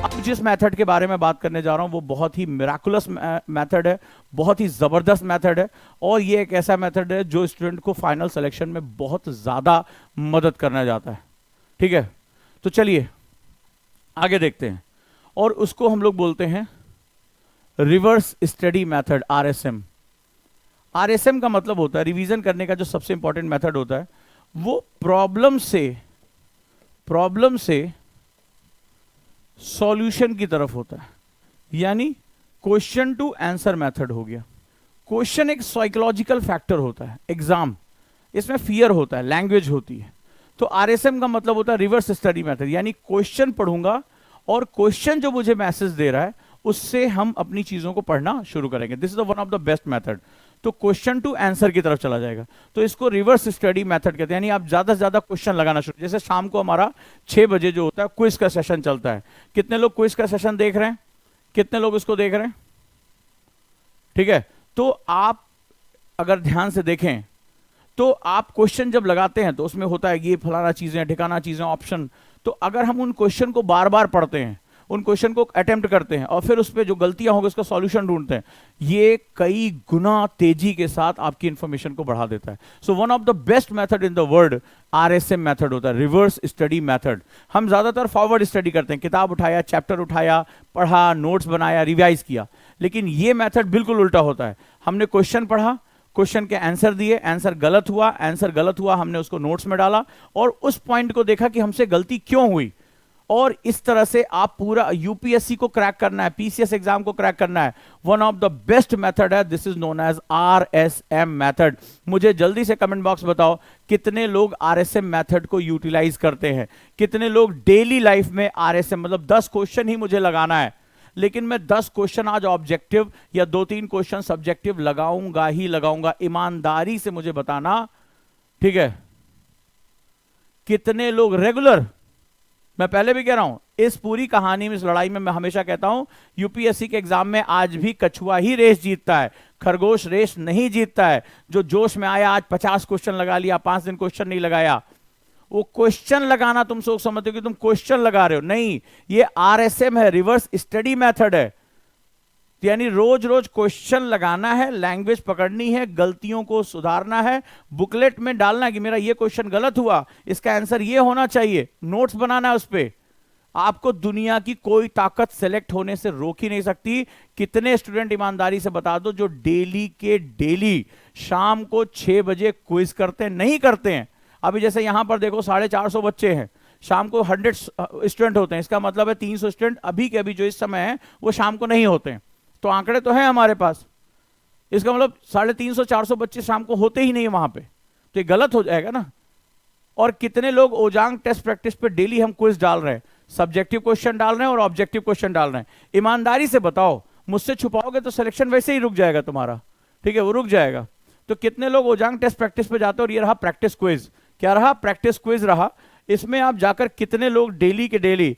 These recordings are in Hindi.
अब जिस मेथड के बारे में बात करने जा रहा हूं वो बहुत ही मिराकुलस मेथड है, बहुत ही जबरदस्त मेथड है, और ये एक ऐसा मेथड है जो स्टूडेंट को फाइनल सिलेक्शन में बहुत ज्यादा मदद करने जाता है। ठीक है, तो चलिए आगे देखते हैं, और उसको हम लोग बोलते हैं reverse study method, RSM. RSM का मतलब होता है, रिवीजन करने का जो सबसे इंपॉर्टेंट मेथड होता है वो प्रॉब्लम से सॉल्यूशन की तरफ होता है, यानी क्वेश्चन टू आंसर मेथड हो गया। क्वेश्चन एक साइकोलॉजिकल फैक्टर होता है, एग्जाम इसमें फियर होता है, लैंग्वेज होती है। तो आरएसएम का मतलब होता है रिवर्स स्टडी मेथड, यानी क्वेश्चन पढ़ूंगा और क्वेश्चन जो मुझे मैसेज दे रहा है उससे हम अपनी चीजों को पढ़ना शुरू करेंगे। This is one of the best method. तो क्वेश्चन टू आंसर की तरफ चला जाएगा, तो इसको रिवर्स स्टडी मेथड कहते हैं। यानी आप ज्यादा से ज्यादा क्वेश्चन लगाना शुरू, जैसे शाम को हमारा 6 बजे जो होता है क्विज का सेशन चलता है। कितने लोग क्विज का सेशन देख रहे हैं? कितने लोग इसको देख रहे हैं? ठीक है, तो आप अगर ध्यान से देखें तो आप क्वेश्चन जब लगाते हैं तो उसमें होता है ये फलाना चीजें, ठिकाना चीजें, ऑप्शन। तो अगर हम उन क्वेश्चन को बार बार पढ़ते हैं, उन क्वेश्चन को अटेम्प्ट करते हैं और फिर उस पर जो गलतियां होंगी उसका सॉल्यूशन ढूंढते हैं, ये कई गुना तेजी के साथ आपकी इंफॉर्मेशन को बढ़ा देता है। So one of the best method in the world RSM method होता है, रिवर्स स्टडी मेथड। हम ज्यादातर फॉरवर्ड स्टडी करते हैं, किताब उठाया, चैप्टर उठाया, पढ़ा, नोट्स बनाया, रिवाइज किया, लेकिन ये मेथड बिल्कुल उल्टा होता है। हमने क्वेश्चन पढ़ा, क्वेश्चन के आंसर दिए, आंसर गलत हुआ, हमने उसको नोट्स में डाला और उस पॉइंट को देखा कि हमसे गलती क्यों हुई, और इस तरह से आप पूरा यूपीएससी को क्रैक करना है, पीसीएस एग्जाम को क्रैक करना है। One of the best method है, this is known as RSM method. मुझे जल्दी से कमेंट बॉक्स बताओ कितने लोग आरएसएम मेथड को यूटिलाइज करते हैं, कितने लोग डेली लाइफ में आरएसएम, मतलब 10 क्वेश्चन ही मुझे लगाना है, लेकिन मैं 10 क्वेश्चन आज ऑब्जेक्टिव या 2-3 क्वेश्चन सब्जेक्टिव लगाऊंगा ही लगाऊंगा। ईमानदारी से मुझे बताना, ठीक है, कितने लोग रेगुलर। मैं पहले भी कह रहा हूं, इस पूरी कहानी में, इस लड़ाई में मैं हमेशा कहता हूं यूपीएससी के एग्जाम में आज भी कछुआ ही रेस जीतता है, खरगोश रेस नहीं जीतता है। जो जोश में आया आज 50 क्वेश्चन लगा लिया, 5 दिन क्वेश्चन नहीं लगाया, वो क्वेश्चन लगाना तुम सोच समझते हो कि तुम क्वेश्चन लगा रहे हो, नहीं, ये आरएसएम है, रिवर्स स्टडी मेथड है। यानी रोज रोज क्वेश्चन लगाना है, लैंग्वेज पकड़नी है, गलतियों को सुधारना है, बुकलेट में डालना है कि मेरा ये क्वेश्चन गलत हुआ, इसका आंसर ये होना चाहिए, नोट्स बनाना है उस पे। आपको दुनिया की कोई ताकत सेलेक्ट होने से रोक ही नहीं सकती। कितने स्टूडेंट ईमानदारी से बता दो जो डेली के डेली शाम को 6 बजे क्विज करते हैं? नहीं करते हैं। अभी जैसे यहां पर देखो 450 बच्चे हैं, शाम को 100 स्टूडेंट होते हैं, इसका मतलब है 300 स्टूडेंट अभी के अभी जो इस समय है वो शाम को नहीं होते हैं। तो आंकड़े तो हैं हमारे पास, इसका मतलब 350-400 बच्चे शाम को होते ही नहीं है वहां पे, तो ये गलत हो जाएगा ना। और कितने लोग ओजांग टेस्ट प्रैक्टिस पे डेली हम क्विज डाल रहे हैं, सब्जेक्टिव क्वेश्चन डाल रहे हैं और ऑब्जेक्टिव क्वेश्चन डाल रहे हैं। ईमानदारी से बताओ, मुझसे छुपाओगे तो सिलेक्शन वैसे ही रुक जाएगा तुम्हारा, ठीक है, वो रुक जाएगा। तो कितने लोग ओजांग टेस्ट प्रैक्टिस पे जाते हैं? और ये रहा प्रैक्टिस क्विज, क्या रहा? प्रैक्टिस क्विज रहा। इसमें आप जाकर कितने लोग डेली के daily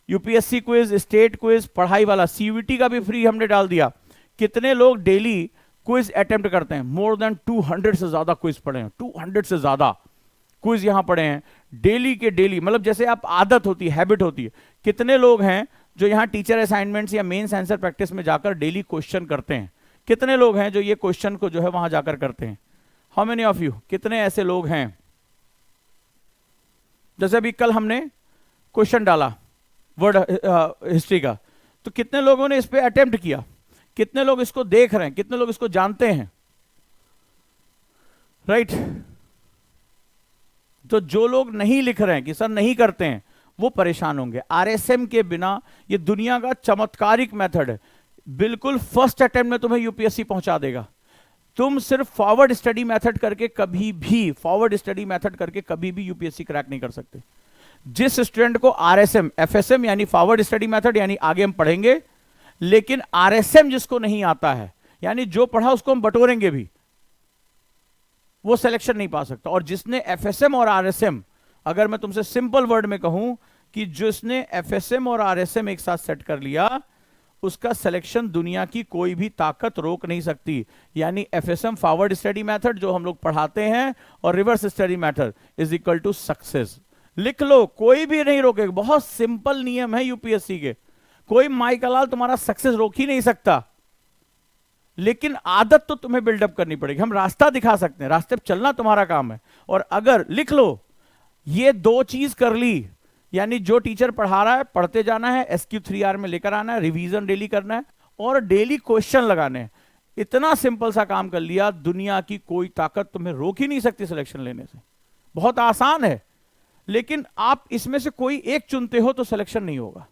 UPSC quiz, state quiz, पढ़ाई वाला, सीयूईटी का भी फ्री हमने डाल दिया, कितने लोग डेली क्विज अटेम्प्ट करते हैं? मोर देन 200 से ज्यादा क्विज पढ़े हैं, 200 से ज्यादा क्विज यहां पढ़े हैं डेली के डेली। मतलब जैसे आप आदत होती है, हैबिट होती है। कितने लोग हैं जो यहां टीचर असाइनमेंट्स या मेंस आंसर प्रैक्टिस में जाकर डेली क्वेश्चन करते हैं? कितने लोग हैं जो ये क्वेश्चन को जो है वहां जाकर करते हैं? हाउ मेनी ऑफ यू, कितने ऐसे लोग हैं? जैसे अभी कल हमने क्वेश्चन डाला वर्ड हिस्ट्री का, तो कितने लोगों ने इस पे अटेम्प्ट किया? कितने लोग इसको देख रहे हैं? कितने लोग इसको जानते हैं? राइट। तो जो लोग नहीं लिख रहे हैं कि सर नहीं करते हैं, वो परेशान होंगे। आरएसएम के बिना ये दुनिया का चमत्कारिक मेथड है, बिल्कुल फर्स्ट अटेम्प्ट में तुम्हें यूपीएससी पहुंचा देगा। तुम सिर्फ फॉरवर्ड स्टडी मेथड करके कभी भी यूपीएससी क्रैक नहीं कर सकते। जिस स्टूडेंट को आरएसएम, एफएसएम यानी फॉरवर्ड स्टडी मेथड, यानी आगे हम पढ़ेंगे, लेकिन आरएसएम जिसको नहीं आता है, यानी जो पढ़ा उसको हम बटोरेंगे भी, वो सिलेक्शन नहीं पा सकता। और जिसने एफएसएम और आरएसएम, अगर मैं तुमसे सिंपल वर्ड में कहूं कि जिसने एफएसएम और आरएसएम एक साथ सेट कर लिया, उसका सिलेक्शन दुनिया की कोई भी ताकत रोक नहीं सकती। यानी एफएसएम फॉरवर्ड स्टडी मेथड जो हम लोग पढ़ाते हैं और reverse study method is equal to success. लिख लो, कोई भी नहीं रोकेगा। बहुत सिंपल नियम है यूपीएससी के। कोई माइकलाल तुम्हारा सक्सेस रोक ही नहीं सकता, लेकिन आदत तो तुम्हें बिल्डअप करनी पड़ेगी। हम रास्ता दिखा सकते हैं, रास्ते पे चलना तुम्हारा काम है। और अगर लिख लो, ये 2 चीज कर ली, यानी जो टीचर पढ़ा रहा है पढ़ते जाना है, SQ 3R में लेकर आना है, रिवीजन डेली करना है और डेली क्वेश्चन लगाने हैं, इतना सिंपल सा काम कर लिया, दुनिया की कोई ताकत तुम्हें रोक ही नहीं सकती सिलेक्शन लेने से। बहुत आसान है, लेकिन आप इसमें से कोई एक चुनते हो तो सिलेक्शन नहीं होगा।